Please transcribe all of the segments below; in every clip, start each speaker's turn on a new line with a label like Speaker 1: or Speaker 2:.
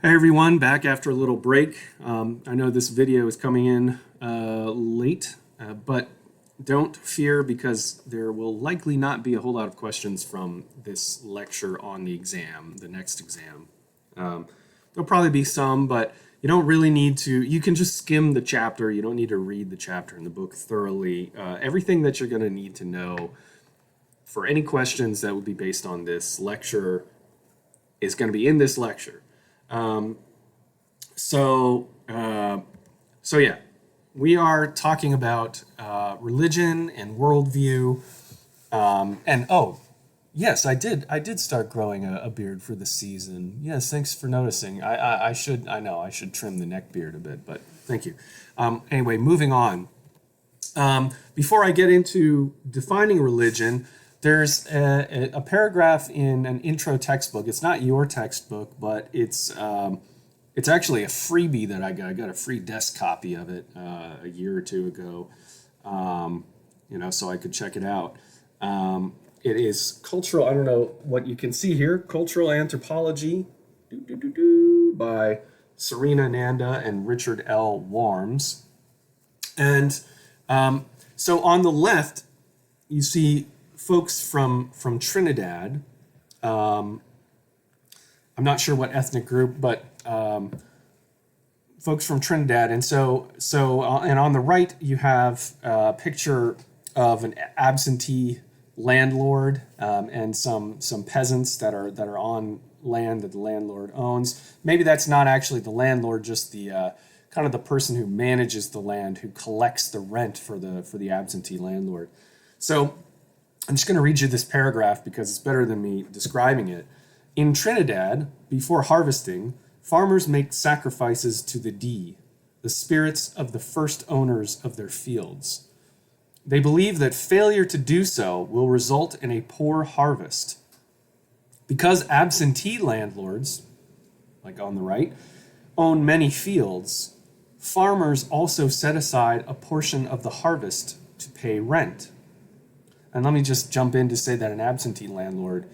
Speaker 1: Hey everyone, back after a little break. I know this video is coming in late, but don't fear because there will likely not be a whole lot of questions from this lecture on the exam, the next exam. There'll probably be some, but you don't really need to. You can just skim the chapter. You don't need to read the chapter in the book thoroughly. Everything that you're going to need to know for any questions that would be based on this lecture is going to be in this lecture. So yeah, we are talking about religion and worldview. And oh, yes, I did start growing a beard for the season. Yes, thanks for noticing. I should trim the neck beard a bit, but thank you. Anyway, moving on. Before I get into defining religion, there's a paragraph in an intro textbook. It's not your textbook, but it's actually a freebie that I got. I got a free desk copy of it a year or two ago, so I could check it out. It is cultural. I don't know what you can see here. Cultural Anthropology by Serena Nanda and Richard L. Warms. And so on the left, you see folks from Trinidad. I'm not sure what ethnic group, but folks from Trinidad. And and on the right you have a picture of an absentee landlord and some peasants that are on land that the landlord owns. Maybe that's not actually the landlord, just the kind of the person who manages the land, who collects the rent for the absentee landlord. So I'm just going to read you this paragraph because it's better than me describing it. In Trinidad, before harvesting, farmers make sacrifices to the Di, the spirits of the first owners of their fields. They believe that failure to do so will result in a poor harvest. Because absentee landlords, like on the right, own many fields, farmers also set aside a portion of the harvest to pay rent. And let me just jump in to say that an absentee landlord,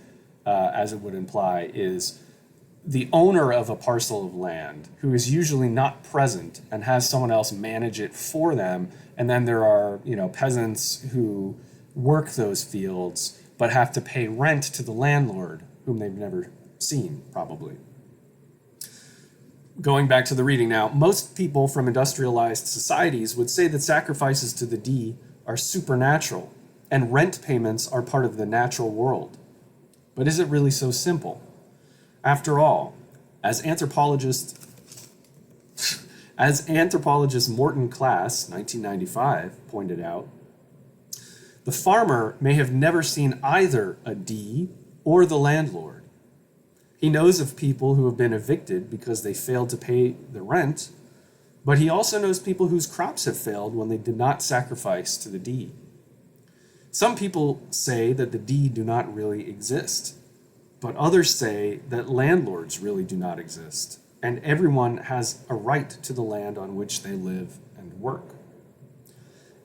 Speaker 1: as it would imply, is the owner of a parcel of land who is usually not present and has someone else manage it for them. And then there are, peasants who work those fields but have to pay rent to the landlord, whom they've never seen, probably. Going back to the reading now, most people from industrialized societies would say that sacrifices to the Di are supernatural and rent payments are part of the natural world. But is it really so simple? After all, as anthropologist Morton Klass, 1995, pointed out, the farmer may have never seen either a Di or the landlord. He knows of people who have been evicted because they failed to pay the rent, but he also knows people whose crops have failed when they did not sacrifice to the Di. Some people say that the Di do not really exist, but others say that landlords really do not exist, and everyone has a right to the land on which they live and work.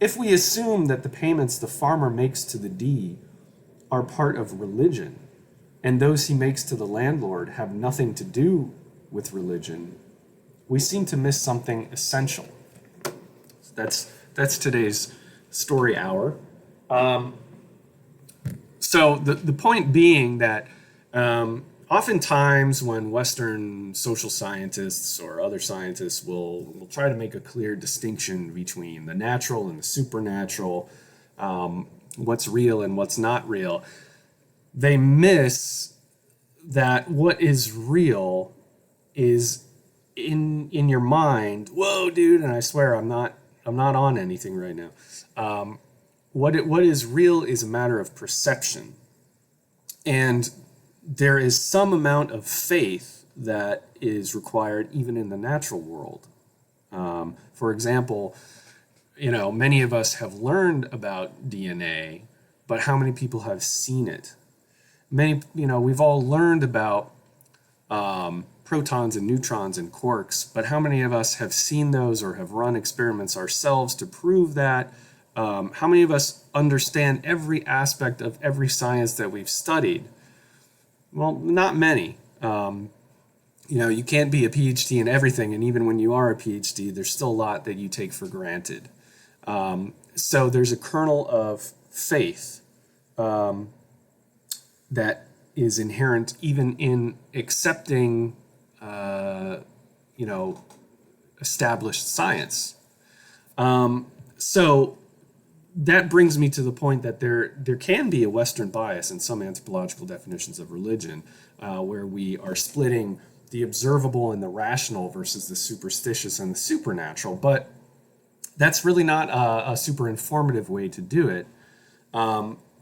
Speaker 1: If we assume that the payments the farmer makes to the Di are part of religion, and those he makes to the landlord have nothing to do with religion, we seem to miss something essential. That's today's story hour. So the point being that oftentimes when Western social scientists or other scientists will try to make a clear distinction between the natural and the supernatural, what's real and what's not real, they miss that what is real is in your mind. Whoa, dude! And I swear I'm not on anything right now. What is real is a matter of perception, and there is some amount of faith that is required even in the natural world. For example, many of us have learned about DNA, but how many people have seen it? We've all learned about protons and neutrons and quarks, but how many of us have seen those or have run experiments ourselves to prove that? How many of us understand every aspect of every science that we've studied? Well, not many. you can't be a PhD in everything, and even when you are a PhD, there's still a lot that you take for granted. So there's a kernel of faith that is inherent even in accepting, established science. So that brings me to the point that there can be a Western bias in some anthropological definitions of religion, where we are splitting the observable and the rational versus the superstitious and the supernatural. But that's really not a super informative way to do it.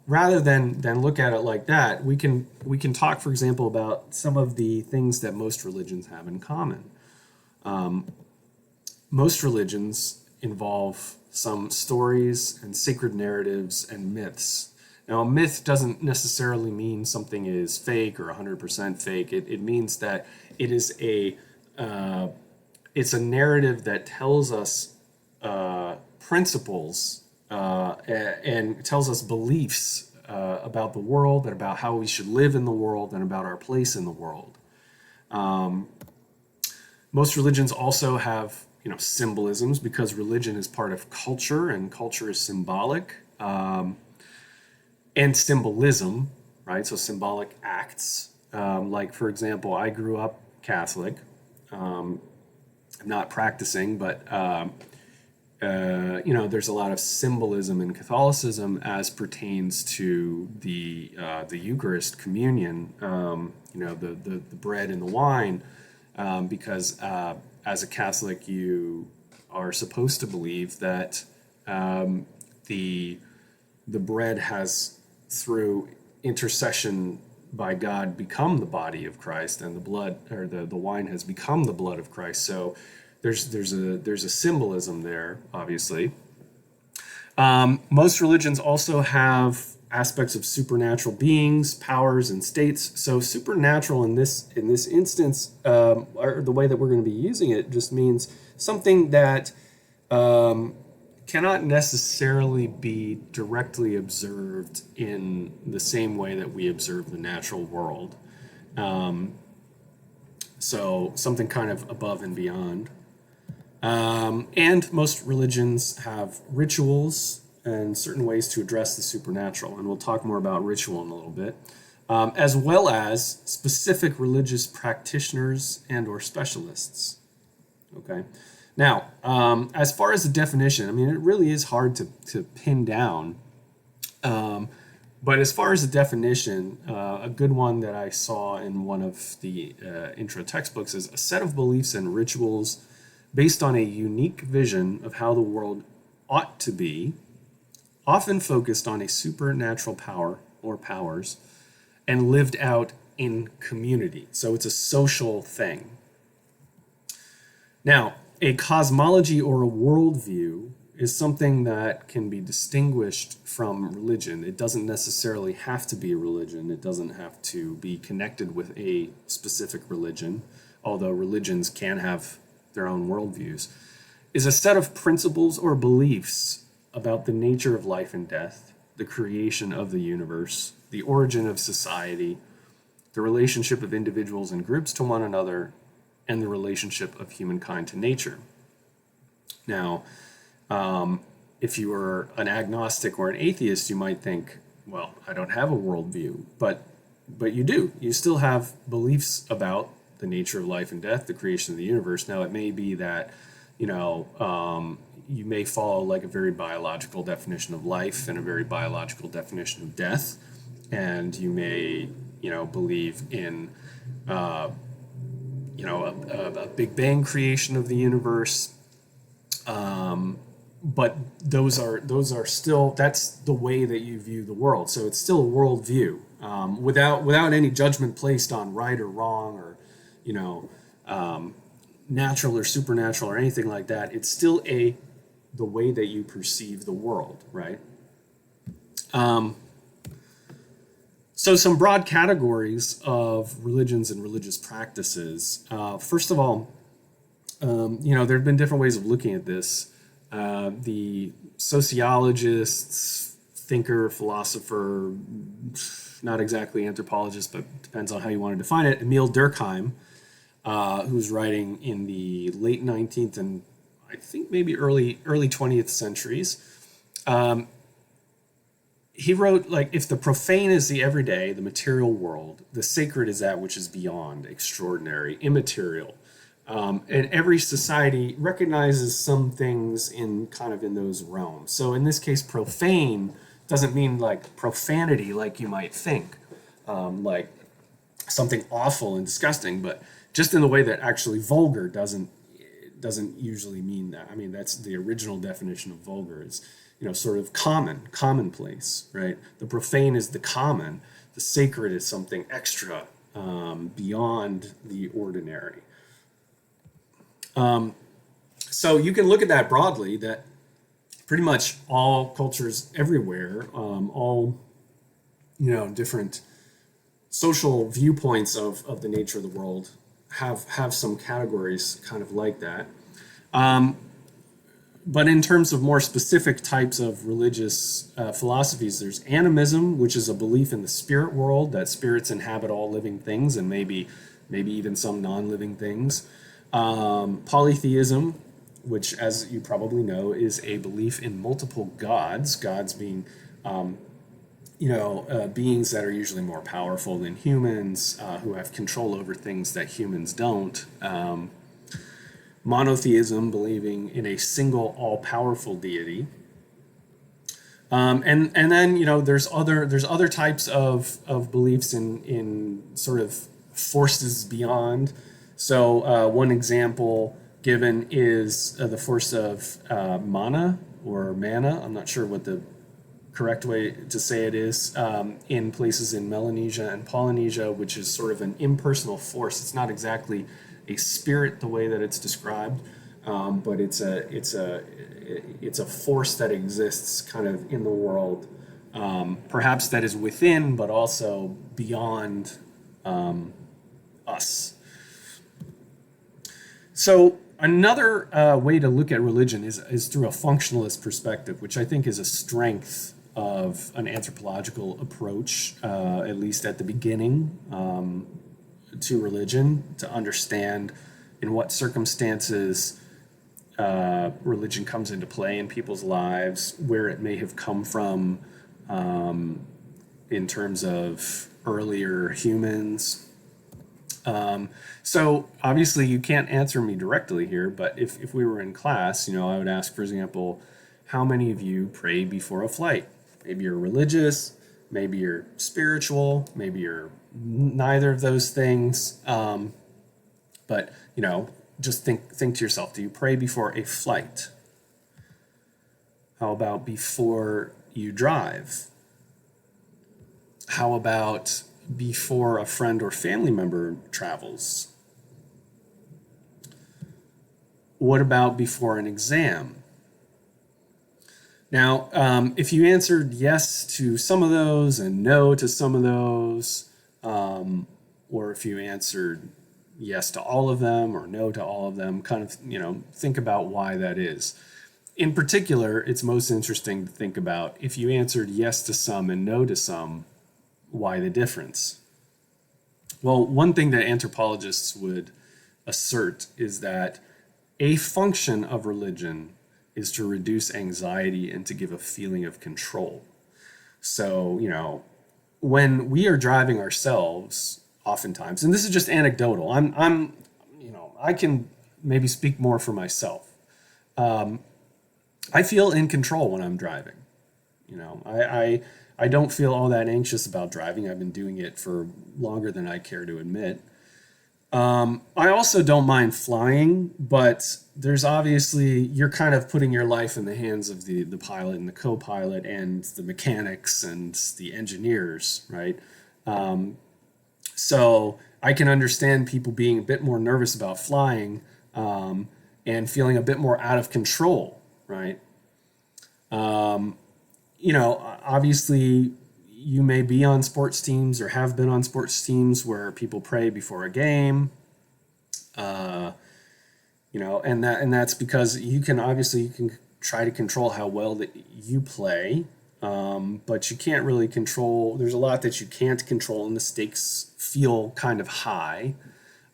Speaker 1: Rather than look at it like that, we can talk, for example, about some of the things that most religions have in common. Most religions involve some stories and sacred narratives and myths. Now, a myth doesn't necessarily mean something is fake or 100% fake. It means that it is it's a narrative that tells us principles and tells us beliefs about the world and about how we should live in the world and about our place in the world. Most religions also have symbolisms, because religion is part of culture and culture is symbolic, and symbolism, right? So symbolic acts, like, for example, I grew up Catholic. I'm not practicing, but there's a lot of symbolism in Catholicism as pertains to the Eucharist, communion, the bread and the wine, because as a Catholic, you are supposed to believe that the bread has, through intercession by God, become the body of Christ, and the blood, or the wine, has become the blood of Christ. So there's a symbolism there, obviously. Most religions also have aspects of supernatural beings, powers, and states. So supernatural in this instance, or the way that we're going to be using it, just means something that cannot necessarily be directly observed in the same way that we observe the natural world. So something kind of above and beyond. And most religions have rituals and certain ways to address the supernatural, and we'll talk more about ritual in a little bit, as well as specific religious practitioners and or specialists. Okay. Now, as far as the definition, I mean, it really is hard to pin down, but as far as the definition, a good one that I saw in one of the intro textbooks is a set of beliefs and rituals based on a unique vision of how the world ought to be, often focused on a supernatural power or powers, and lived out in community. So it's a social thing. Now, a cosmology or a worldview is something that can be distinguished from religion. It doesn't necessarily have to be a religion. It doesn't have to be connected with a specific religion, although religions can have their own worldviews. Is a set of principles or beliefs about the nature of life and death, the creation of the universe, the origin of society, the relationship of individuals and groups to one another, and the relationship of humankind to nature. Now, if you were an agnostic or an atheist, you might think, well, I don't have a worldview, but you do. You still have beliefs about the nature of life and death, the creation of the universe. Now, it may be that, you may follow like a very biological definition of life and a very biological definition of death, and you may, believe in, a Big Bang creation of the universe. But those are still, that's the way that you view the world. So it's still a worldview, without any judgment placed on right or wrong, or natural or supernatural or anything like that. It's still the way that you perceive the world, right? So some broad categories of religions and religious practices. First of all, there have been different ways of looking at this. The sociologists, thinker, philosopher, not exactly anthropologist, but depends on how you want to define it, Emile Durkheim, who was writing in the late 19th and I think maybe early 20th centuries. He wrote, like, if the profane is the everyday, the material world, the sacred is that which is beyond, extraordinary, immaterial. And every society recognizes some things in kind of in those realms. So in this case, profane doesn't mean like profanity, like you might think, like something awful and disgusting, but just in the way that actually vulgar doesn't usually mean that. I mean, that's the original definition of vulgar is, sort of commonplace, right? The profane is the common. The sacred is something extra, beyond the ordinary. So you can look at that broadly, that pretty much all cultures everywhere, all, different social viewpoints of the nature of the world have some categories kind of like that. But in terms of more specific types of religious philosophies, there's animism, which is a belief in the spirit world, that spirits inhabit all living things and maybe even some non-living things. Polytheism, which, as you probably know, is a belief in multiple gods being, beings that are usually more powerful than humans, who have control over things that humans don't. Monotheism, believing in a single all-powerful deity. And then, there's other types of beliefs in sort of forces beyond. So one example given is the force of mana or mana. I'm not sure what the correct way to say it is, in places in Melanesia and Polynesia, which is sort of an impersonal force. It's not exactly a spirit the way that it's described, but it's a force that exists kind of in the world, perhaps that is within, but also beyond us. So another way to look at religion is through a functionalist perspective, which I think is a strength of an anthropological approach, at least at the beginning, to religion, to understand in what circumstances religion comes into play in people's lives, where it may have come from, in terms of earlier humans. So obviously you can't answer me directly here, but if we were in class, I would ask, for example, how many of you pray before a flight? Maybe you're religious, maybe you're spiritual, maybe you're neither of those things. But, just think to yourself, do you pray before a flight? How about before you drive? How about before a friend or family member travels? What about before an exam? Now, if you answered yes to some of those and no to some of those, or if you answered yes to all of them or no to all of them, kind of, think about why that is. In particular, it's most interesting to think about if you answered yes to some and no to some, why the difference? Well, one thing that anthropologists would assert is that a function of religion is to reduce anxiety and to give a feeling of control. So, when we are driving ourselves, oftentimes, and this is just anecdotal, I can maybe speak more for myself. I feel in control when I'm driving. I don't feel all that anxious about driving. I've been doing it for longer than I care to admit. I also don't mind flying, but there's obviously, you're kind of putting your life in the hands of the pilot and the co-pilot and the mechanics and the engineers, right? So I can understand people being a bit more nervous about flying, and feeling a bit more out of control, right? Obviously you may be on sports teams or have been on sports teams where people pray before a game, and that's because you can try to control how well that you play, but you can't really control. There's a lot that you can't control, and the stakes feel kind of high.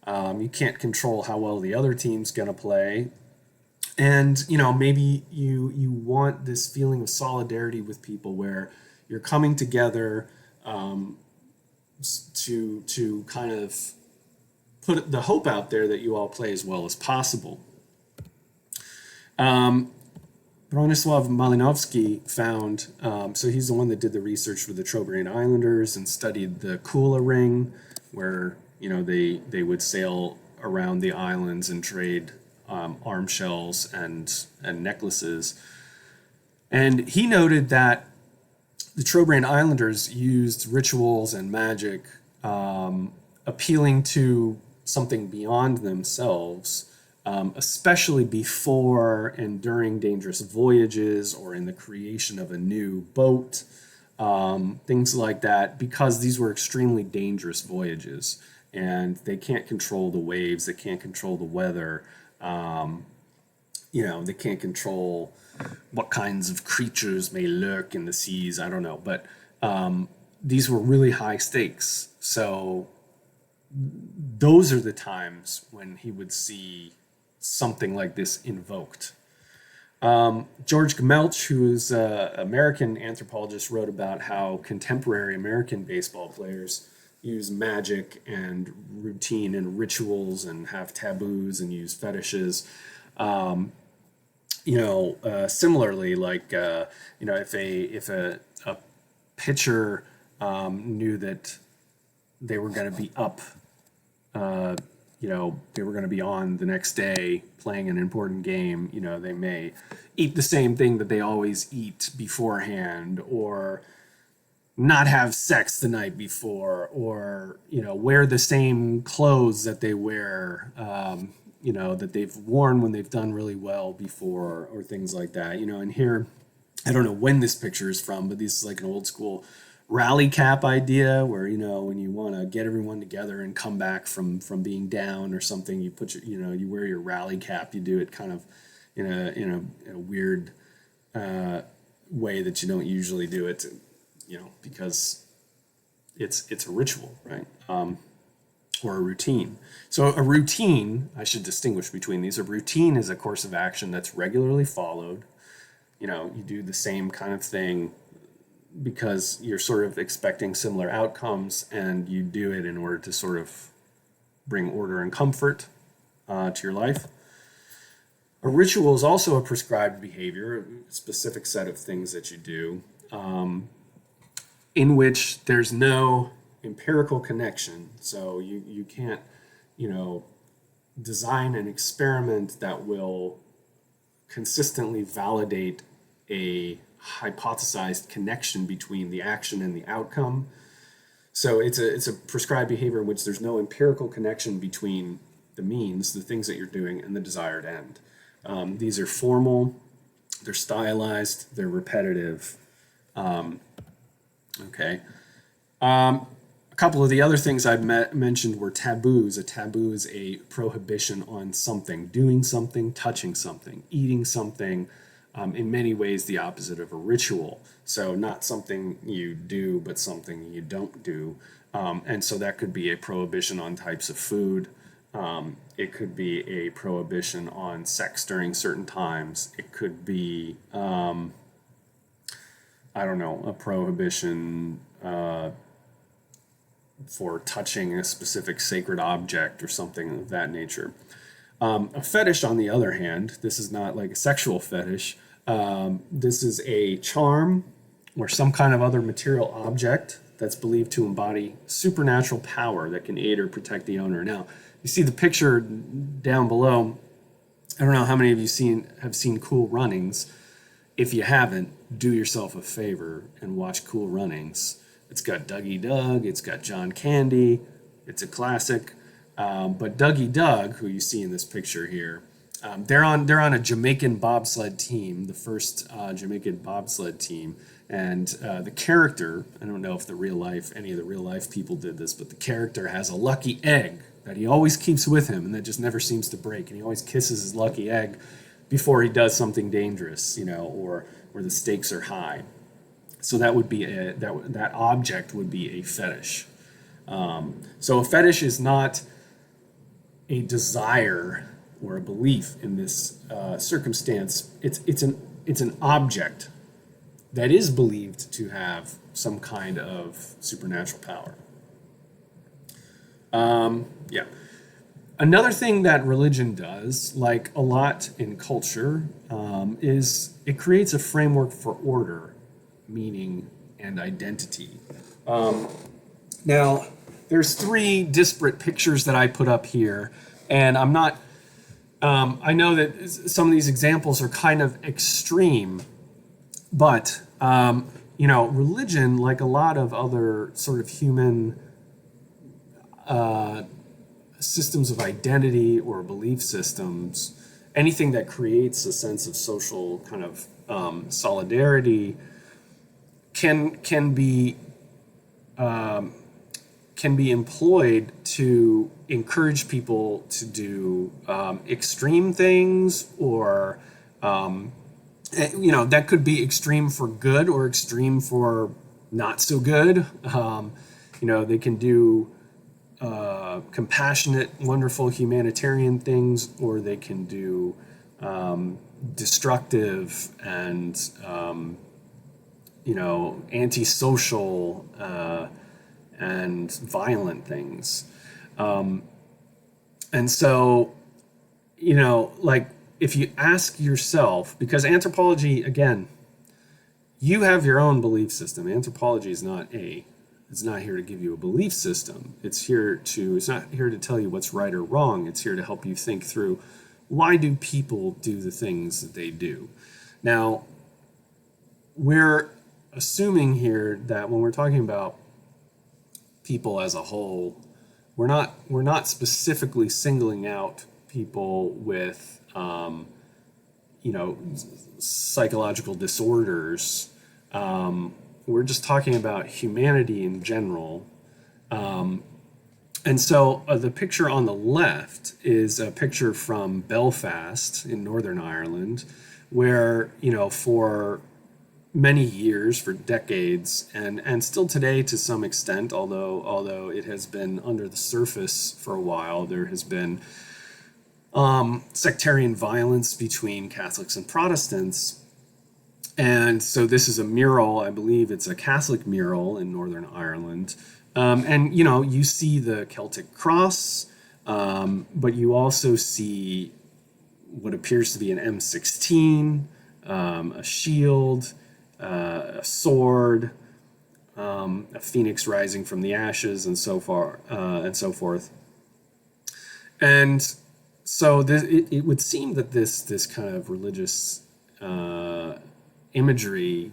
Speaker 1: You can't control how well the other team's going to play. And, maybe you want this feeling of solidarity with people where you're coming together to kind of put the hope out there that you all play as well as possible. Bronislaw Malinovsky found, so he's the one that did the research for the Trobriand Islanders and studied the Kula Ring, where, they would sail around the islands and trade arm shells and necklaces. And he noted that the Trobriand Islanders used rituals and magic appealing to something beyond themselves, especially before and during dangerous voyages or in the creation of a new boat, things like that, because these were extremely dangerous voyages and they can't control the waves, they can't control the weather, they can't control what kinds of creatures may lurk in the seas, I don't know, but these were really high stakes. So those are the times when he would see something like this invoked. George Gmelch, who is an American anthropologist, wrote about how contemporary American baseball players use magic and routine and rituals and have taboos and use fetishes. Similarly, like, if a pitcher knew that they were going to be up, they were going to be on the next day playing an important game, they may eat the same thing that they always eat beforehand, or not have sex the night before, or, wear the same clothes that they wear, that they've worn when they've done really well before, or things like that, and here, I don't know when this picture is from, but this is like an old school rally cap idea where, when you want to get everyone together and come back from being down or something, you put you wear your rally cap, you do it kind of in a weird way that you don't usually do it, because it's a ritual, right? Or a routine. So a routine, I should distinguish between these. A routine is a course of action that's regularly followed. You do the same kind of thing because you're sort of expecting similar outcomes, and you do it in order to sort of bring order and comfort to your life. A ritual is also a prescribed behavior, a specific set of things that you do, in which there's no empirical connection. So you can't, design an experiment that will consistently validate a hypothesized connection between the action and the outcome. So it's a prescribed behavior in which there's no empirical connection between the means, the things that you're doing, and the desired end. These are formal, they're stylized, they're repetitive. Okay. A couple of the other things I mentioned were taboos. A taboo is a prohibition on something, doing something, touching something, eating something. In many ways, the opposite of a ritual. So not something you do, but something you don't do. And so that could be a prohibition on types of food. It could be a prohibition on sex during certain times. It could be, a prohibition for touching a specific sacred object or something of that nature. A fetish, on the other hand, this is not like a sexual fetish. This is a charm or some kind of other material object that's believed to embody supernatural power that can aid or protect the owner. Now, you see the picture down below. I don't know how many of you have seen Cool Runnings. If you haven't, do yourself a favor and watch Cool Runnings. It's got Dougie Doug, it's got John Candy, it's a classic. But Dougie Doug, who you see in this picture here, they're on a Jamaican bobsled team, the first Jamaican bobsled team, and the character, I don't know if any of the real life people did this, but the character has a lucky egg that he always keeps with him and that just never seems to break, and he always kisses his lucky egg before he does something dangerous, or where the stakes are high. So that would be that object would be a fetish. So a fetish is not a desire or a belief in this circumstance. It's an object that is believed to have some kind of supernatural power. Yeah. Another thing that religion does, like a lot in culture, is it creates a framework for order, meaning, and identity. Now, there's three disparate pictures that I put up here, and I'm not, I know that some of these examples are kind of extreme, but, religion, like a lot of other sort of human systems of identity or belief systems, anything that creates a sense of social kind of solidarity can be employed to encourage people to do extreme things, or that could be extreme for good or extreme for not so good. They can do compassionate, wonderful humanitarian things, or they can do destructive and antisocial and violent things. And so, like if you ask yourself, because anthropology, again, you have your own belief system. Anthropology is not it's not here to give you a belief system. It's not here to tell you what's right or wrong. It's here to help you think through, why do people do the things that they do? Now, we're assuming here that when we're talking about people as a whole, we're not specifically singling out people with psychological disorders. We're just talking about humanity in general. And so the picture on the left is a picture from Belfast in Northern Ireland, where, for many years, for decades, and still today to some extent, although it has been under the surface for a while, there has been sectarian violence between Catholics and Protestants. And so this is a mural, I believe it's a Catholic mural in Northern Ireland. And you see the Celtic cross, but you also see what appears to be an M16, a shield, a sword, a phoenix rising from the ashes, and so forth. And so it would seem that this kind of religious imagery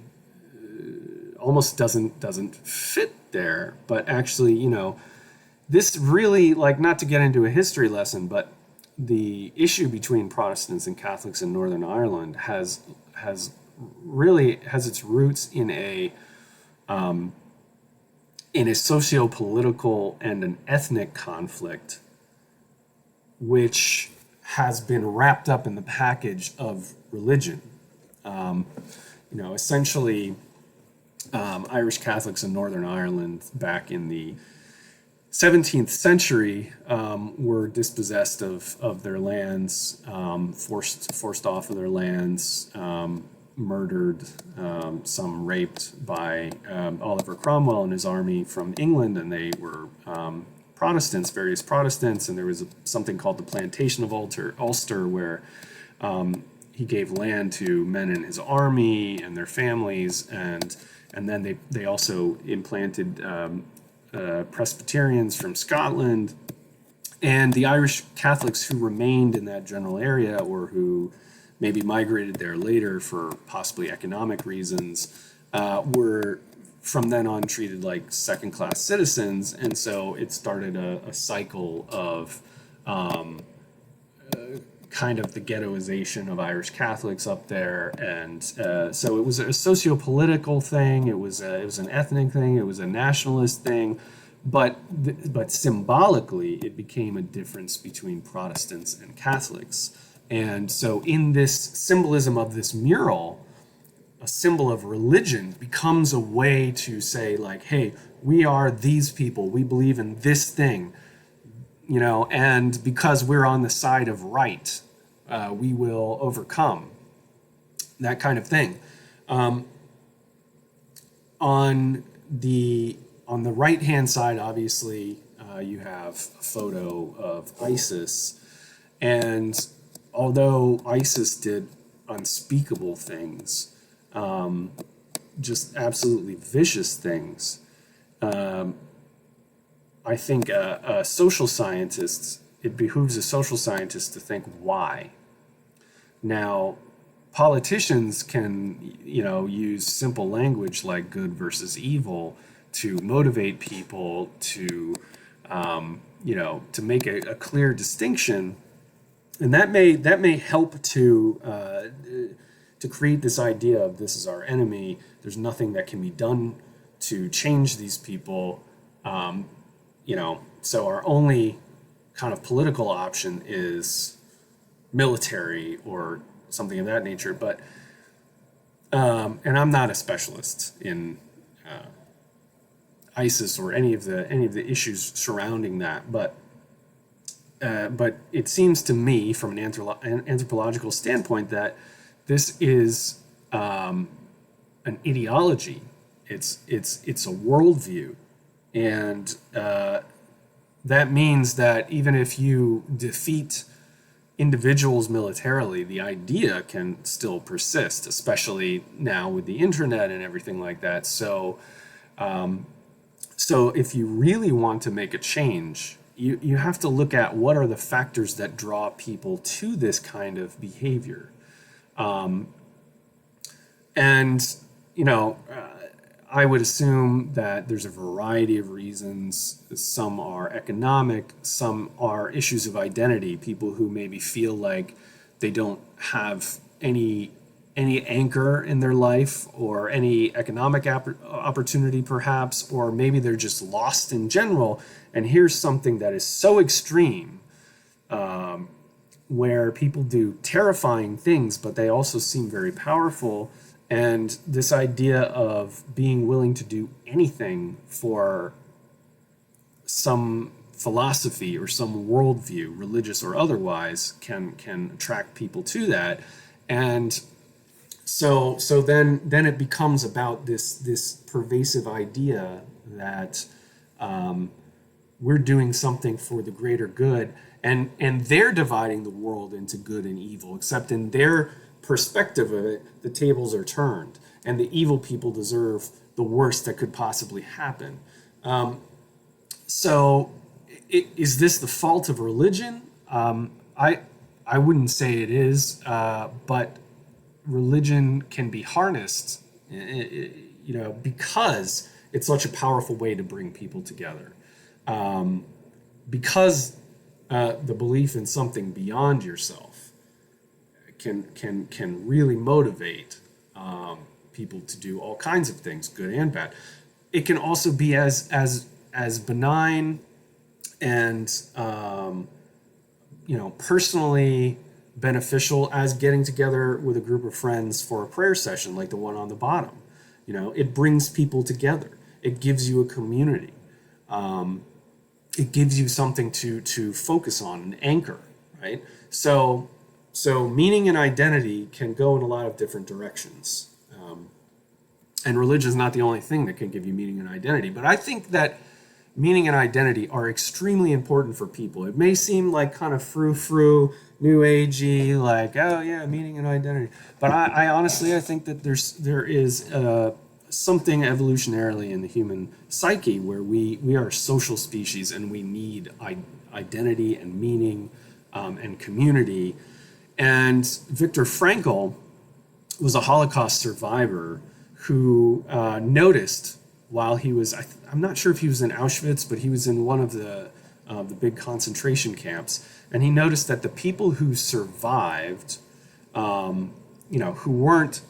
Speaker 1: almost doesn't fit there, but actually, this really, like, not to get into a history lesson, but the issue between Protestants and Catholics in Northern Ireland has its roots in a socio-political and an ethnic conflict, which has been wrapped up in the package of religion. Essentially, Irish Catholics in Northern Ireland back in the 17th century were dispossessed of their lands, forced off of their lands, murdered, some raped by Oliver Cromwell and his army from England, and they were Protestants, various Protestants, and there was something called the Plantation of Ulster, where he gave land to men in his army and their families, and then they also implanted Presbyterians from Scotland, and the Irish Catholics who remained in that general area, or who maybe migrated there later for possibly economic reasons, were from then on treated like second-class citizens, and so it started a cycle of kind of the ghettoization of Irish Catholics up there, and so it was a socio-political thing. It was an ethnic thing. It was a nationalist thing, but symbolically, it became a difference between Protestants and Catholics. And so, in this symbolism of this mural, a symbol of religion becomes a way to say, like, hey, we are these people. We believe in this thing. and because we're on the side of right, we will overcome, that kind of thing. On the right hand side, obviously, you have a photo of ISIS, and although ISIS did unspeakable things, just absolutely vicious things, I think a social scientist, it behooves a social scientist to think why. Now, politicians can, use simple language like good versus evil to motivate people to, to make a clear distinction, and that may help to create this idea of this is our enemy. There's nothing that can be done to change these people. So our only kind of political option is military or something of that nature. But and I'm not a specialist in ISIS or any of the issues surrounding that, but it seems to me, from an anthropological standpoint, that this is an ideology. It's a worldview, and that means that even if you defeat individuals militarily, the idea can still persist, especially now with the internet and everything like that. So if you really want to make a change, you have to look at what are the factors that draw people to this kind of behavior. I would assume that there's a variety of reasons. Some are economic, some are issues of identity, people who maybe feel like they don't have any anchor in their life or any economic opportunity perhaps, or maybe they're just lost in general. And here's something that is so extreme, where people do terrifying things, but they also seem very powerful. And this idea of being willing to do anything for some philosophy or some worldview, religious or otherwise, can attract people to that. And so then it becomes about this pervasive idea that we're doing something for the greater good, and they're dividing the world into good and evil, except in their perspective of it, the tables are turned, and the evil people deserve the worst that could possibly happen. Is this the fault of religion? I wouldn't say it is, but religion can be harnessed, because it's such a powerful way to bring people together. Because the belief in something beyond yourself can really motivate people to do all kinds of things, good and bad. It can also be as benign and personally beneficial as getting together with a group of friends for a prayer session like the one on the bottom. It brings people together. It gives you a community. It gives you something to focus on, an anchor, right? So meaning and identity can go in a lot of different directions. And religion is not the only thing that can give you meaning and identity. But I think that meaning and identity are extremely important for people. It may seem like kind of frou-frou, new agey, like, oh yeah, meaning and identity. But I honestly, I think that there is something evolutionarily in the human psyche where we are a social species and we need identity and meaning and community. And Viktor Frankl was a Holocaust survivor who noticed while he was, I'm not sure if he was in Auschwitz, but he was in one of the big concentration camps, and he noticed that the people who survived, who weren't,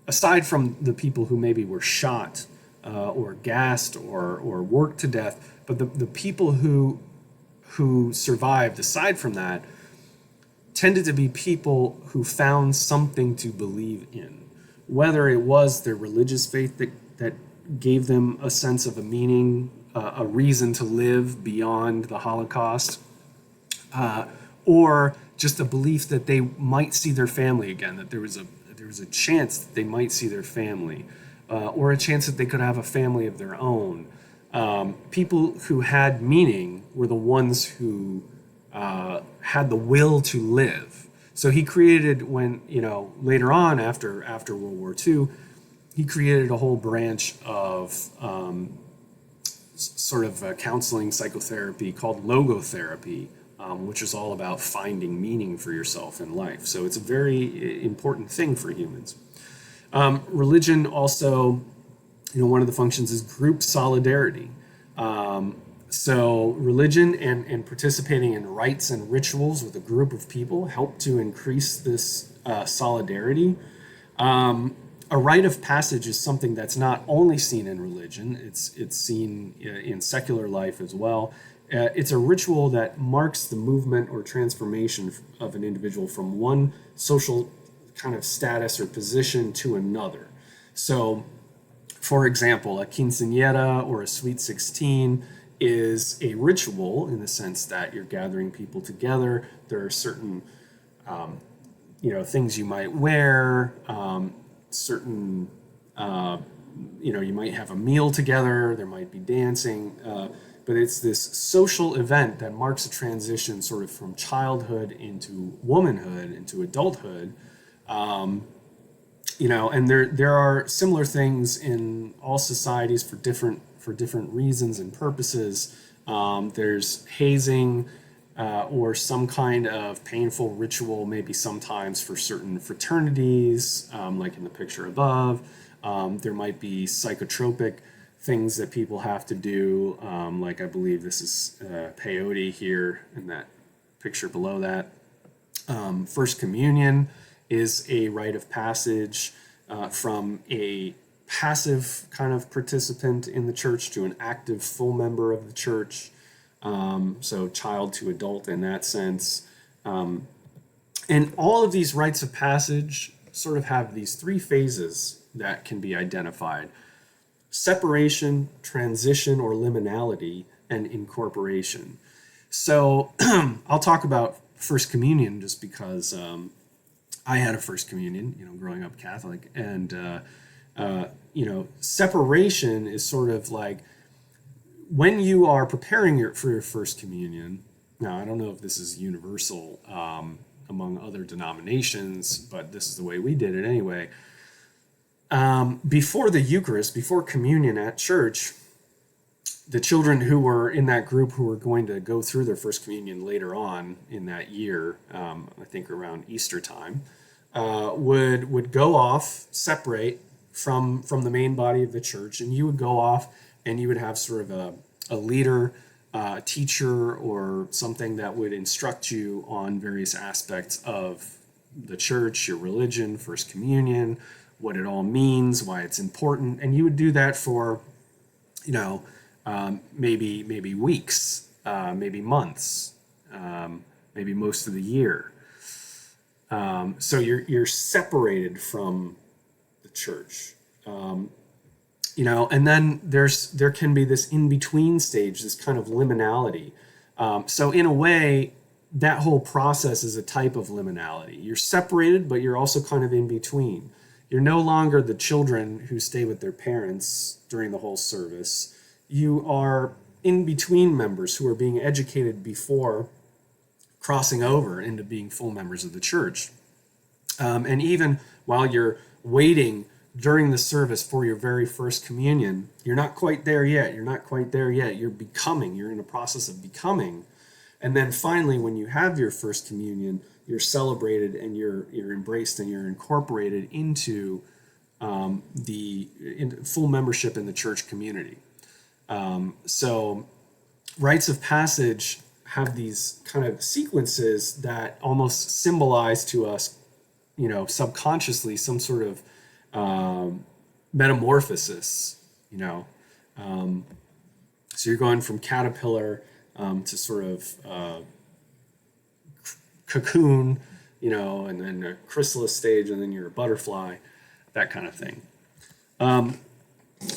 Speaker 1: aside from the people who maybe were shot or gassed or worked to death, but the people who survived, aside from that, tended to be people who found something to believe in, whether it was their religious faith that gave them a sense of a meaning, a reason to live beyond the Holocaust, or just a belief that they might see their family again, that there was a chance that they might see their family, or a chance that they could have a family of their own. People who had meaning were the ones who had the will to live. So he created, when, later on after World War II, he created a whole branch of sort of counseling psychotherapy called logotherapy, which is all about finding meaning for yourself in life. So it's a very important thing for humans. Religion also, one of the functions is group solidarity. So religion and participating in rites and rituals with a group of people help to increase this solidarity. A rite of passage is something that's not only seen in religion, it's seen in secular life as well. It's a ritual that marks the movement or transformation of an individual from one social kind of status or position to another. So, for example, a quinceañera or a sweet 16 is a ritual in the sense that you're gathering people together. There are certain, things you might wear, certain, you might have a meal together, there might be dancing, but it's this social event that marks a transition sort of from childhood into womanhood, into adulthood. And there are similar things in all societies for different reasons and purposes. There's hazing or some kind of painful ritual, maybe sometimes for certain fraternities, like in the picture above. There might be psychotropic things that people have to do, like I believe this is peyote here in that picture below that. First Communion is a rite of passage from a passive kind of participant in the church to an active full member of the church. So child to adult in that sense. And all of these rites of passage sort of have these three phases that can be identified: separation, transition or liminality, and incorporation. So I'll talk about First Communion just because I had a First Communion, growing up Catholic. And, separation is sort of like when you are preparing for your First Communion. Now, I don't know if this is universal among other denominations, but this is the way we did it anyway. Before the Eucharist, before communion at church, the children who were in that group who were going to go through their First Communion later on in that year, I think around Easter time, would go off, separate from the main body of the church, and you would go off and you would have sort of a leader, teacher, or something that would instruct you on various aspects of the church, your religion, First Communion, what it all means, why it's important. And you would do that for, maybe weeks, maybe months, maybe most of the year. So you're separated from the church. And then there can be this in-between stage, this kind of liminality. So in a way, that whole process is a type of liminality. You're separated, but you're also kind of in between. You're no longer the children who stay with their parents during the whole service. You are in between members who are being educated before crossing over into being full members of the church. And even while you're waiting during the service for your very First Communion, you're not quite there yet. You're becoming. You're in a process of becoming. And then finally, when you have your First Communion, you're celebrated and you're embraced and you're incorporated into full membership in the church community. So rites of passage have these kind of sequences that almost symbolize to us, subconsciously some sort of metamorphosis, so you're going from caterpillar to sort of cocoon, and then a chrysalis stage, and then you're a butterfly, that kind of thing.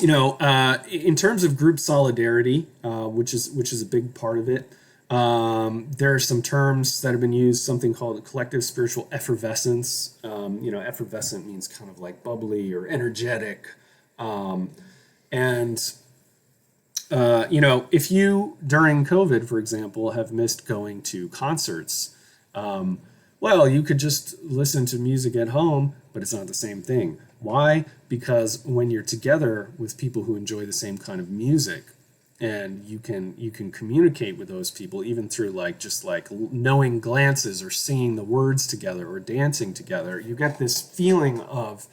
Speaker 1: In terms of group solidarity, which is a big part of it, there are some terms that have been used. Something called collective spiritual effervescence. Effervescent means kind of like bubbly or energetic, and if you during COVID, for example, have missed going to concerts, well, you could just listen to music at home, but it's not the same thing. Why? Because when you're together with people who enjoy the same kind of music, and you can communicate with those people even through just knowing glances or singing the words together or dancing together, you get this feeling of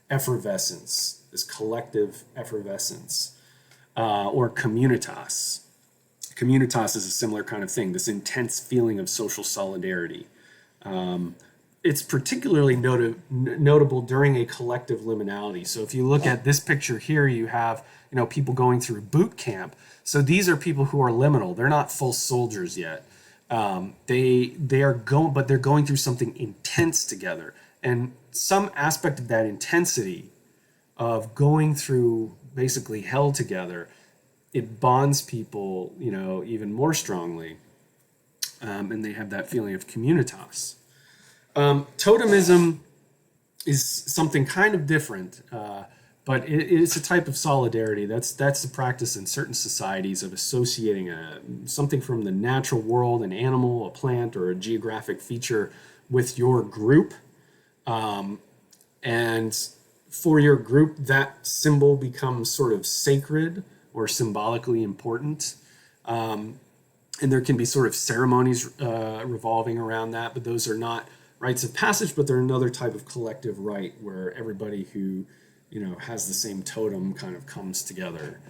Speaker 1: effervescence, this collective effervescence, or communitas. Communitas is a similar kind of thing, this intense feeling of social solidarity. It's particularly notable during a collective liminality. So if you look at this picture here, you have people going through boot camp. So these are people who are liminal. They're not full soldiers yet. They are going, but they're going through something intense together. And some aspect of that intensity of going through basically hell together, it bonds people, even more strongly, and they have that feeling of communitas. Totemism is something kind of different, but it's a type of solidarity. That's the practice in certain societies of associating something from the natural world, an animal, a plant, or a geographic feature with your group. And for your group, that symbol becomes sort of sacred or symbolically important. And there can be sort of ceremonies revolving around that, but those are not rites of passage, but they're another type of collective rite where everybody who has the same totem kind of comes together.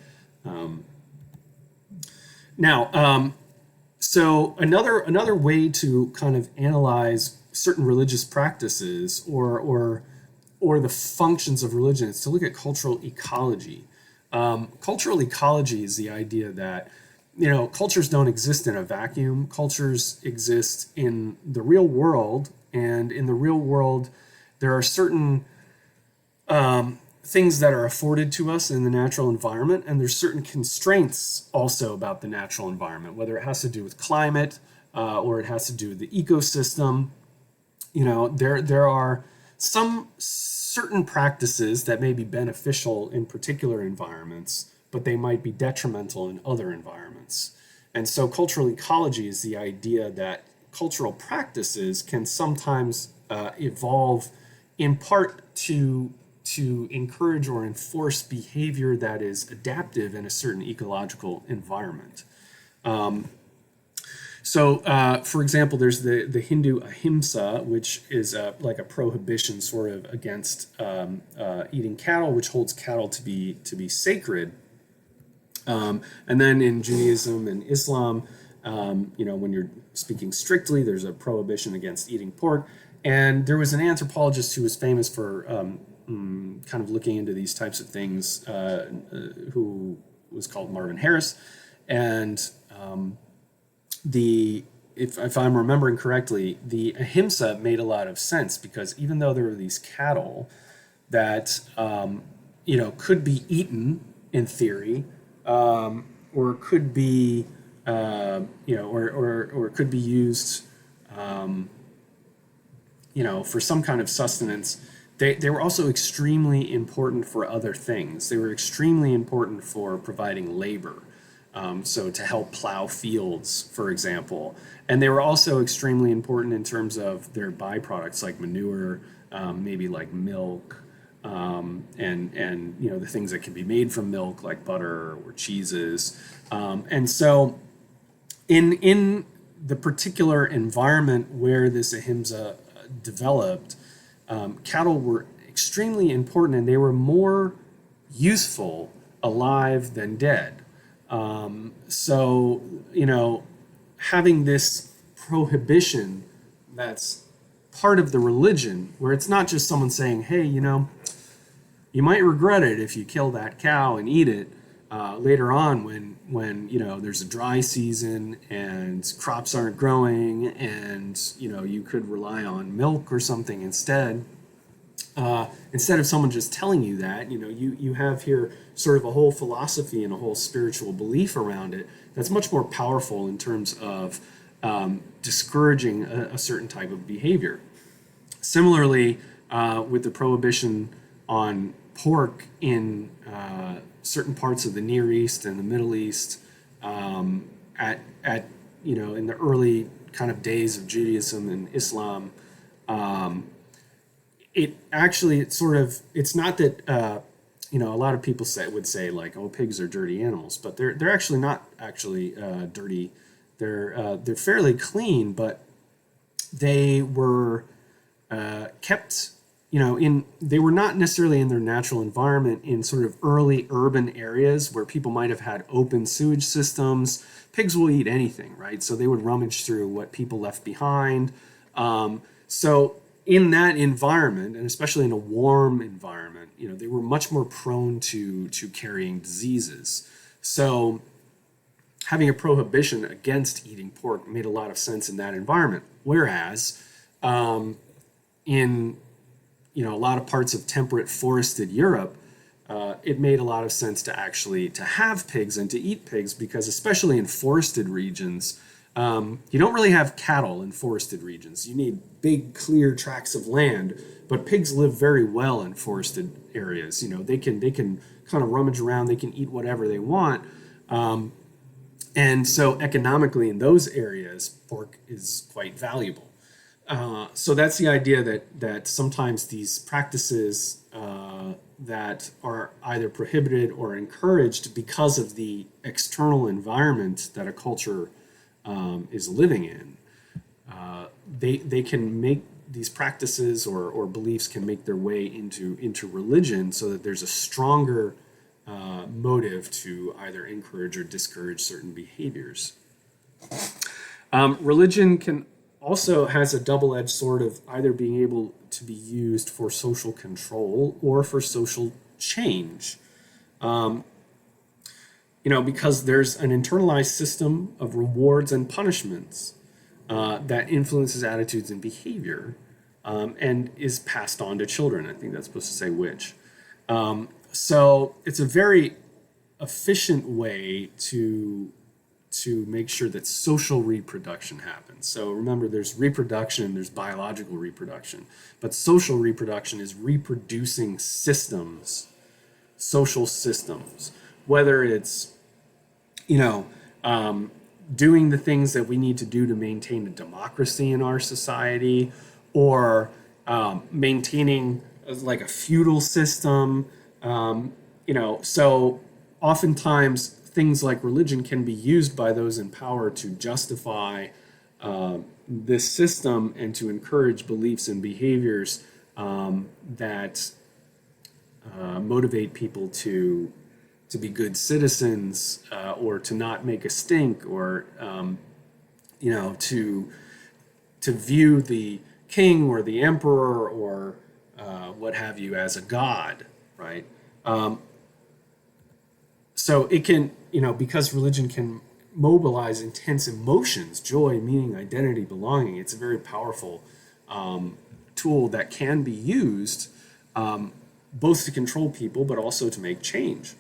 Speaker 1: So another way to kind of analyze certain religious practices or the functions of religion is to look at cultural ecology. Cultural ecology is the idea that cultures don't exist in a vacuum. Cultures exist in the real world, and in the real world, there are certain things that are afforded to us in the natural environment, and there's certain constraints also about the natural environment, whether it has to do with climate or it has to do with the ecosystem. There are some certain practices that may be beneficial in particular environments, but they might be detrimental in other environments. And so cultural ecology is the idea that cultural practices can sometimes evolve in part to encourage or enforce behavior that is adaptive in a certain ecological environment. For example, there's the Hindu ahimsa, which is like a prohibition sort of against eating cattle, which holds cattle to be sacred. And then in Judaism and Islam, when you're speaking strictly, there's a prohibition against eating pork. And there was an anthropologist who was famous for kind of looking into these types of things, who was called Marvin Harris. And if I'm remembering correctly, the ahimsa made a lot of sense, because even though there were these cattle that could be eaten in theory, or could be or could be used for some kind of sustenance, they were also extremely important for other things. They were extremely important for providing labor. So to help plow fields, for example. And they were also extremely important in terms of their byproducts, like manure, maybe like milk, and the things that can be made from milk, like butter or cheeses. And so in the particular environment where this ahimsa developed, cattle were extremely important, and they were more useful alive than dead. Having this prohibition that's part of the religion, where it's not just someone saying, hey, you might regret it if you kill that cow and eat it later on when there's a dry season and crops aren't growing, and you could rely on milk or something instead. instead of someone just telling you that, you have here sort of a whole philosophy and a whole spiritual belief around it that's much more powerful in terms of discouraging a certain type of behavior. Similarly, with the prohibition on pork in certain parts of the Near East and the Middle East, at in the early kind of days of Judaism and Islam, it's not that a lot of people would say like, oh, pigs are dirty animals, but they're actually not actually dirty. They're fairly clean, but they were kept they were not necessarily in their natural environment in sort of early urban areas where people might have had open sewage systems. Pigs will eat anything, right? So they would rummage through what people left behind. So in that environment, and especially in a warm environment, they were much more prone to carrying diseases. So having a prohibition against eating pork made a lot of sense in that environment. Whereas in a lot of parts of temperate forested Europe, it made a lot of sense to have pigs and to eat pigs, because especially in forested regions, you don't really have cattle in forested regions. You need big, clear tracts of land, but pigs live very well in forested areas. They can kind of rummage around, they can eat whatever they want. And so economically in those areas, pork is quite valuable. So that's the idea that sometimes these practices that are either prohibited or encouraged because of the external environment that a culture is living in, they can make these practices or beliefs can make their way into religion, so that there's a stronger motive to either encourage or discourage certain behaviors. Religion also has a double-edged sword of either being able to be used for social control or for social change. Because there's an internalized system of rewards and punishments that influences attitudes and behavior, and is passed on to children. I think that's supposed to say which. So it's a very efficient way to make sure that social reproduction happens. So remember, there's reproduction, there's biological reproduction, but social reproduction is reproducing systems, social systems, whether it's, doing the things that we need to do to maintain a democracy in our society, or maintaining like a feudal system, so oftentimes things like religion can be used by those in power to justify this system and to encourage beliefs and behaviors that motivate people to be good citizens, or to not make a stink, or to view the king or the emperor or what have you as a god, right? So it can, because religion can mobilize intense emotions, joy, meaning, identity, belonging, it's a very powerful tool that can be used both to control people but also to make change.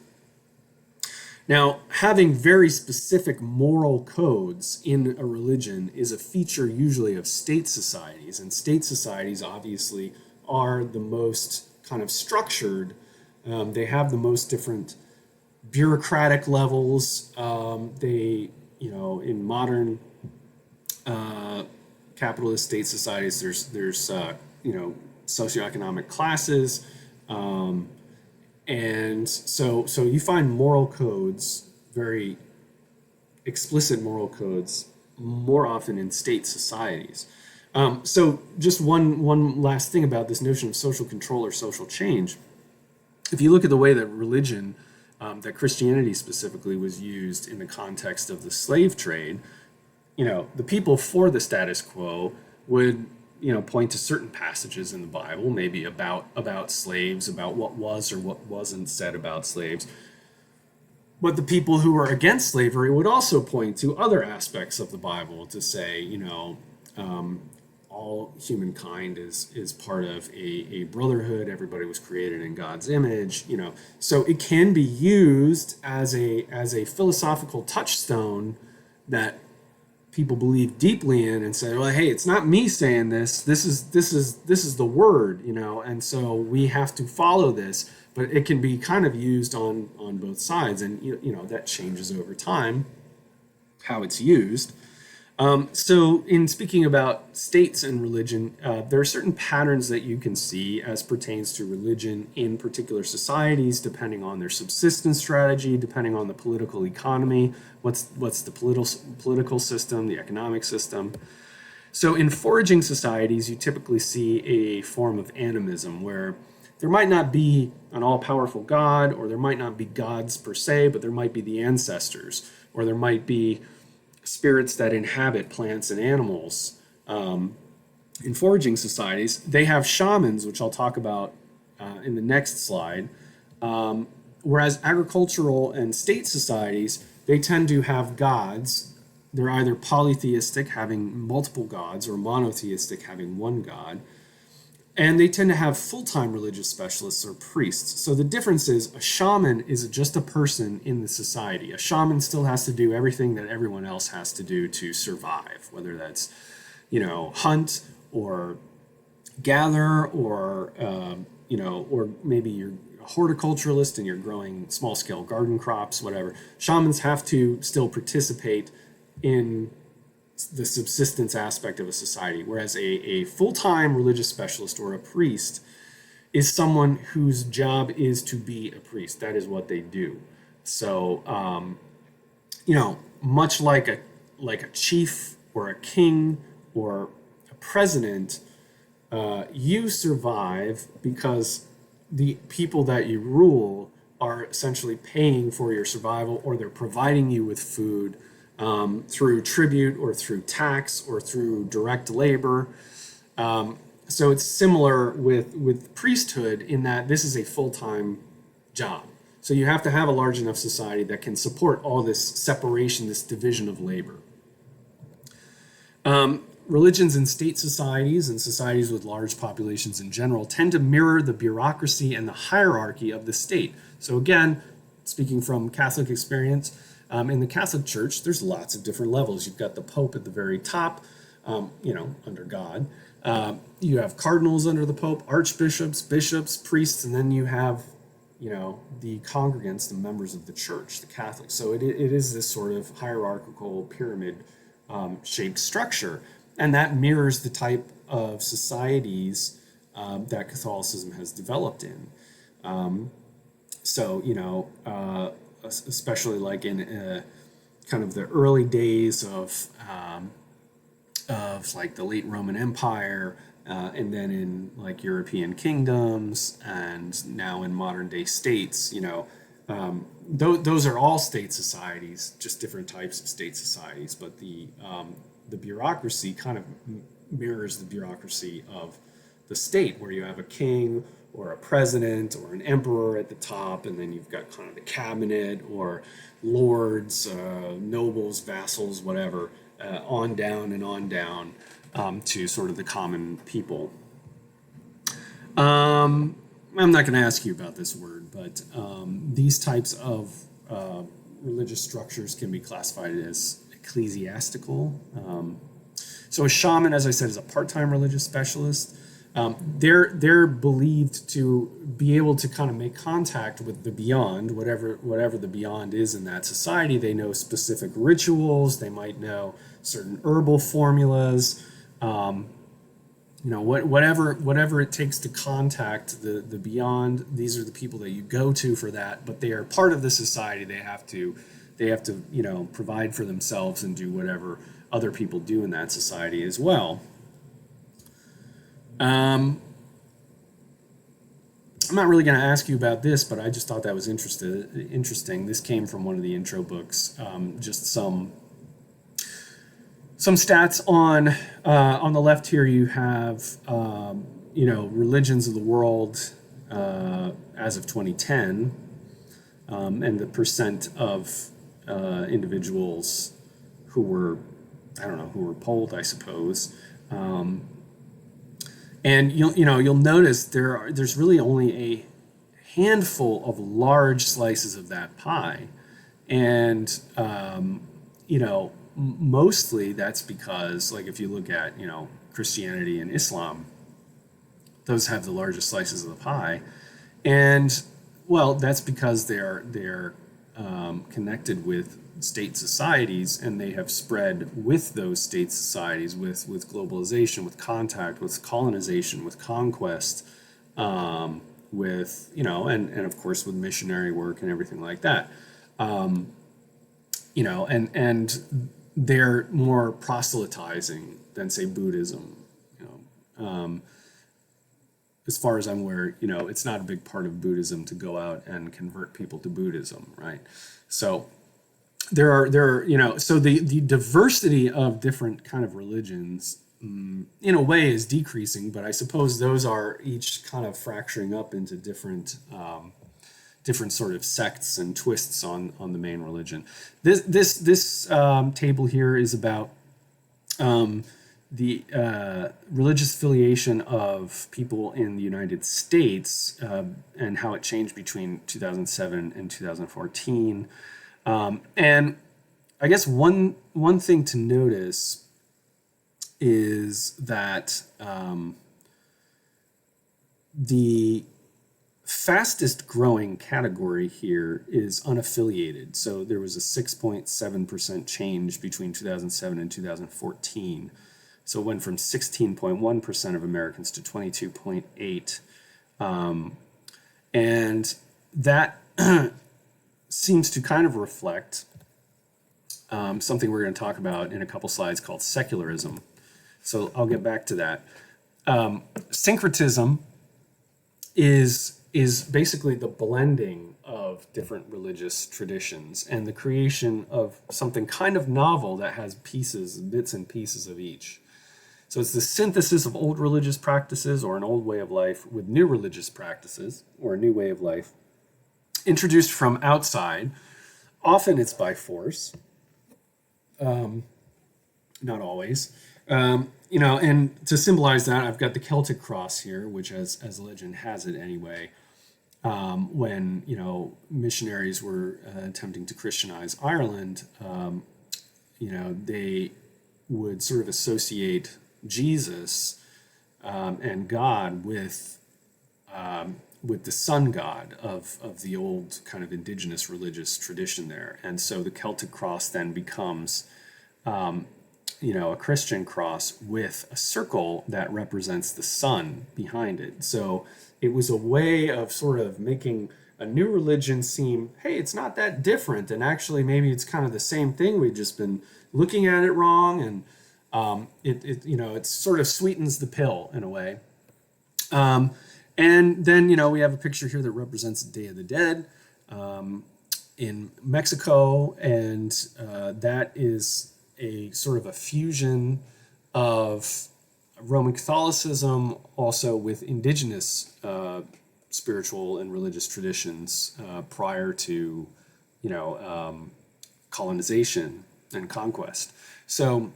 Speaker 1: Now, having very specific moral codes in a religion is a feature usually of state societies, and state societies obviously are the most kind of structured. They have the most different bureaucratic levels. In modern capitalist state societies, there's socioeconomic classes, and so you find moral codes, very explicit moral codes, more often in state societies. So just one last thing about this notion of social control or social change. If you look at the way that religion, that Christianity specifically, was used in the context of the slave trade, the people for the status quo would, point to certain passages in the Bible, maybe about slaves, about what was or what wasn't said about slaves. But the people who were against slavery would also point to other aspects of the Bible to say, all all humankind is part of a brotherhood. Everybody was created in God's image, So it can be used as a philosophical touchstone that people believe deeply in and say, well, hey, it's not me saying this. This is the word, and so we have to follow this. But it can be kind of used on both sides, and that changes over time how it's used. So in speaking about states and religion, there are certain patterns that you can see as pertains to religion in particular societies, depending on their subsistence strategy, depending on the political economy, what's the political system, the economic system. So in foraging societies, you typically see a form of animism where there might not be an all-powerful God, or there might not be gods per se, but there might be the ancestors, or there might be spirits that inhabit plants and animals. In foraging societies, they have shamans, which I'll talk about in the next slide. Whereas agricultural and state societies, they tend to have gods. They're either polytheistic, having multiple gods, or monotheistic, having one god. And they tend to have full-time religious specialists or priests. So the difference is a shaman is just a person in the society. A shaman still has to do everything that everyone else has to do to survive, whether that's, hunt or gather, or, or maybe you're a horticulturalist and you're growing small-scale garden crops, whatever. Shamans have to still participate in the subsistence aspect of a society, whereas a full-time religious specialist or a priest is someone whose job is to be a priest. That is what they do. So, much like a chief or a king or a president, you survive because the people that you rule are essentially paying for your survival, or they're providing you with food, through tribute or through tax or through direct labor. So it's similar with priesthood in that this is a full-time job. So you have to have a large enough society that can support all this separation, this division of labor. Religions in state societies and societies with large populations in general tend to mirror the bureaucracy and the hierarchy of the state. So again, speaking from Catholic experience, in the Catholic Church, there's lots of different levels. You've got the Pope at the very top, under God. You have cardinals under the Pope, archbishops, bishops, priests, and then you have, the congregants, the members of the church, the Catholics. So it is this sort of hierarchical pyramid shaped structure. And that mirrors the type of societies that Catholicism has developed in. Especially like in kind of the early days of like the late Roman Empire, and then in like European kingdoms, and now in modern day states, those are all state societies, just different types of state societies. But the bureaucracy kind of mirrors the bureaucracy of the state, where you have a king or a president or an emperor at the top, and then you've got kind of the cabinet or lords, nobles, vassals, whatever, on down to sort of the common people. I'm not going to ask you about this word, but these types of religious structures can be classified as ecclesiastical. So a shaman, as I said, is a part-time religious specialist. They're believed to be able to kind of make contact with the beyond, whatever the beyond is in that society. They know specific rituals. They might know certain herbal formulas. Whatever it takes to contact the beyond. These are the people that you go to for that. But they are part of the society. They have to provide for themselves and do whatever other people do in that society as well. I'm not really going to ask you about this, but I just thought that was interesting. This came from one of the intro books. Just some stats on the left here. You have religions of the world as of 2010, and the percent of individuals who were polled, I suppose. And you'll notice there's really only a handful of large slices of that pie, and mostly that's because, like, if you look at Christianity and Islam, those have the largest slices of the pie, and well, that's because they're connected with state societies, and they have spread with those state societies, with globalization, with contact, with colonization, with conquest, with and of course with missionary work and everything like that. And they're more proselytizing than, say, Buddhism. As far as I'm aware, it's not a big part of Buddhism to go out and convert people to Buddhism, right? So there are so the diversity of different kind of religions, in a way, is decreasing, but I suppose those are each kind of fracturing up into different sort of sects and twists on the main religion. This table here is about the religious affiliation of people in the United States, and how it changed between 2007 and 2014. And I guess one thing to notice is that the fastest growing category here is unaffiliated. So there was a 6.7% change between 2007 and 2014. So it went from 16.1% of Americans to 22.8%. And that seems to kind of reflect something we're going to talk about in a couple slides called secularism. So I'll get back to that. Syncretism is basically the blending of different religious traditions and the creation of something kind of novel that has bits and pieces of each. So it's the synthesis of old religious practices or an old way of life with new religious practices or a new way of life introduced from outside. Often it's by force, not always. And to symbolize that, I've got the Celtic cross here, which, as legend has it anyway, when missionaries were attempting to Christianize Ireland, they would sort of associate Jesus and God with the sun god of the old kind of indigenous religious tradition there. And so the Celtic cross then becomes a Christian cross with a circle that represents the sun behind it. So it was a way of sort of making a new religion seem, hey, it's not that different, and actually maybe it's kind of the same thing. We've just been looking at it wrong, and it sort of sweetens the pill in a way. And then we have a picture here that represents the Day of the Dead in Mexico, and that is a sort of a fusion of Roman Catholicism also with indigenous spiritual and religious traditions prior to colonization and conquest. So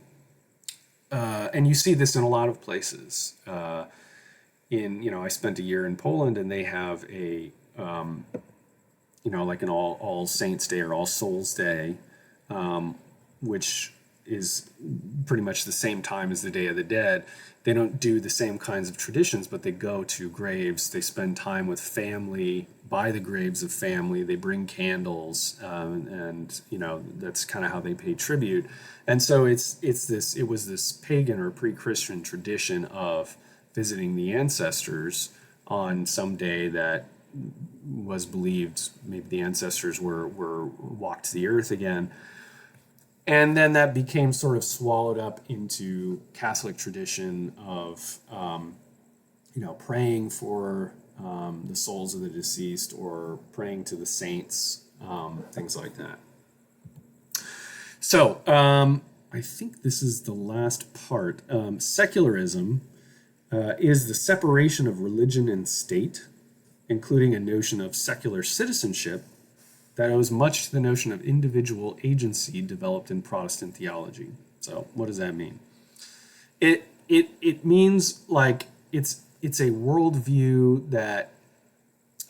Speaker 1: and you see this in a lot of places. I spent a year in Poland, and they have a like an All Saints Day or All Souls Day, which is pretty much the same time as the Day of the Dead. They don't do the same kinds of traditions, but they go to graves. They spend time with family, by the graves of family. They bring candles, and that's kind of how they pay tribute. And so it was this pagan or pre-Christian tradition of visiting the ancestors on some day that was believed maybe the ancestors were walked the earth again. And then that became sort of swallowed up into Catholic tradition of, praying for the souls of the deceased or praying to the saints, things like that. So I think this is the last part. Secularism is the separation of religion and state, including a notion of secular citizenship that owes much to the notion of individual agency developed in Protestant theology. So what does that mean? It means, like, it's a worldview that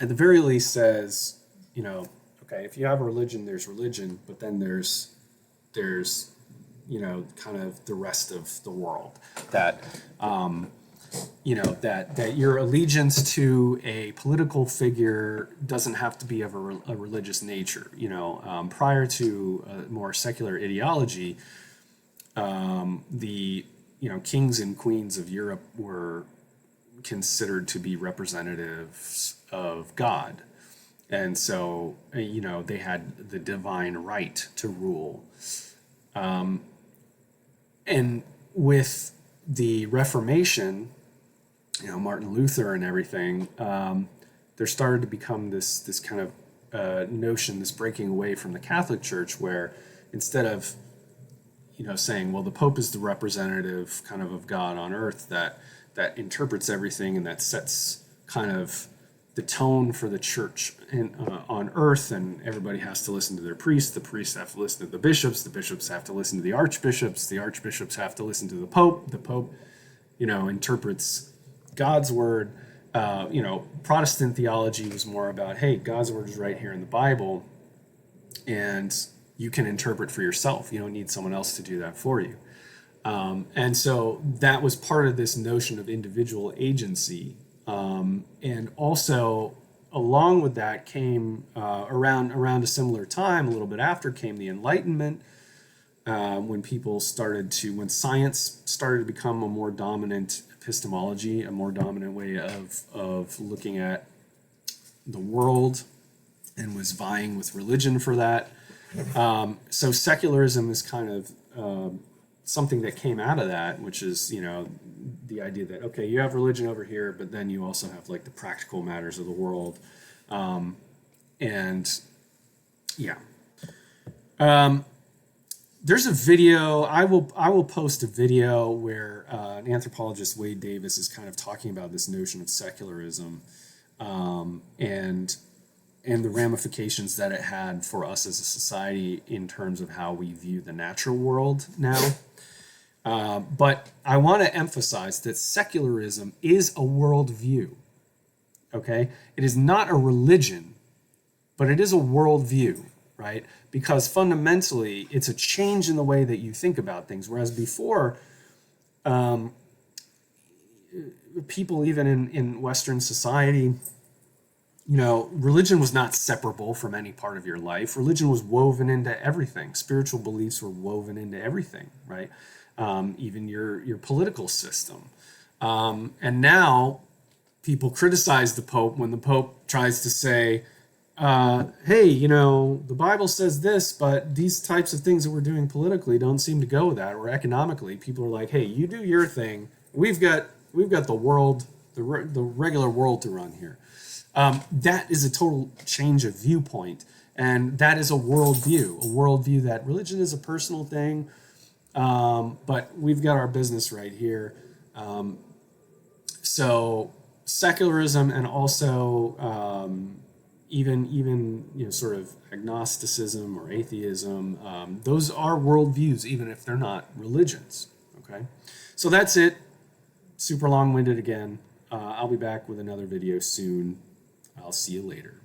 Speaker 1: at the very least says, okay, if you have a religion, there's religion, but then there's kind of the rest of the world that that your allegiance to a political figure doesn't have to be of a religious nature. Prior to a more secular ideology, the kings and queens of Europe were considered to be representatives of God, and so they had the divine right to rule. And with the Reformation, Martin Luther and everything, there started to become this kind of notion, this breaking away from the Catholic Church, where instead of saying, well, the Pope is the representative kind of God on earth that interprets everything and that sets kind of the tone for the church on earth, and everybody has to listen to their priests. The priests have to listen to the bishops have to listen to the archbishops have to listen to the Pope interprets God's word. Protestant theology was more about, hey, God's word is right here in the Bible, and you can interpret for yourself. You don't need someone else to do that for you. And so that was part of this notion of individual agency. And also, along with that came, around a similar time, a little bit after, came the Enlightenment, when science started to become a more dominant epistemology, a more dominant way of looking at the world, and was vying with religion for that. So secularism is kind of something that came out of that, which is, the idea that, okay, you have religion over here, but then you also have like the practical matters of the world. There's a video, I will post a video where an anthropologist, Wade Davis, is kind of talking about this notion of secularism, and the ramifications that it had for us as a society in terms of how we view the natural world now. But I want to emphasize that secularism is a worldview, okay? It is not a religion, but it is a worldview, right? Because fundamentally, it's a change in the way that you think about things, whereas before, people even in Western society, religion was not separable from any part of your life. Religion was woven into everything. Spiritual beliefs were woven into everything, right? Even your political system. And now people criticize the Pope when the Pope tries to say, hey, the Bible says this, but these types of things that we're doing politically don't seem to go with that, or economically. People are like, hey, you do your thing. We've got the world, the regular world to run here. That is a total change of viewpoint, and that is a worldview that religion is a personal thing, but we've got our business right here. So secularism, and also even sort of agnosticism or atheism, those are worldviews, even if they're not religions. Okay, so that's it. Super long-winded again. I'll be back with another video soon. I'll see you later.